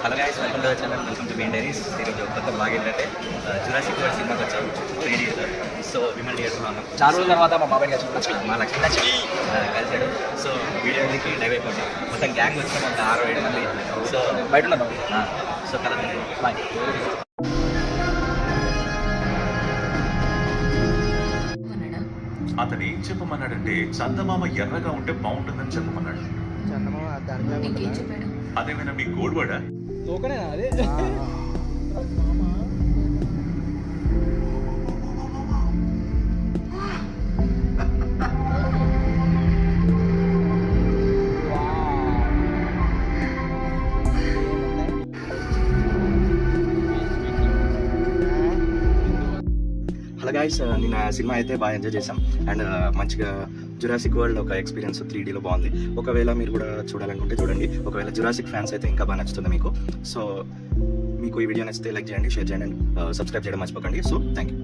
Hello guys, welcome to the channel, welcome to main diaries. ఈరోజు కొత్త blog ఏంటంటే Jurassic world సినిమాకి వచ్చాము 3Dలో. సో విమల్ చేస్తున్నాను చాలా రోజుల తర్వాత మా బాబాయ్ గారు మా లక్ష్మీ కలిసాడు. సో వీడియోకి డైవ్ అయిపోతాం. మొత్తం గ్యాంగ్ వచ్చాం, ఒక 6-7 మంది. సో బయట ఉన్నాం. So colour boy. అతను ఏం చెప్పమన్నాడంటే చందమామ ఎర్రగా ఉంటే బాగుంటుందని చెప్పమన్నాడు. అదేమైనా మీ గోడ్వాడా? అదే హలో గైస్, నిన్న సినిమా అయితే బాగా ఎంజాయ్ చేసాం. అండ్ మంచిగా జురాసిక్ వరల్డ్ ఒక ఎక్స్పీరియన్స్ 3Dలో బాగుంది. ఒకవేళ మీరు కూడా చూడాలనుకుంటే చూడండి. ఒకవేళ జురాసిక్ ఫ్యాన్స్ అయితే ఇంకా బాగా నచ్చుతుంది మీకు. సో మీకు ఈ వీడియో నచ్చితే లైక్ చేయండి, షేర్ చేయండి, అండ్ సబ్స్క్రైబ్ చేయడం మర్చిపోకండి. So thank you.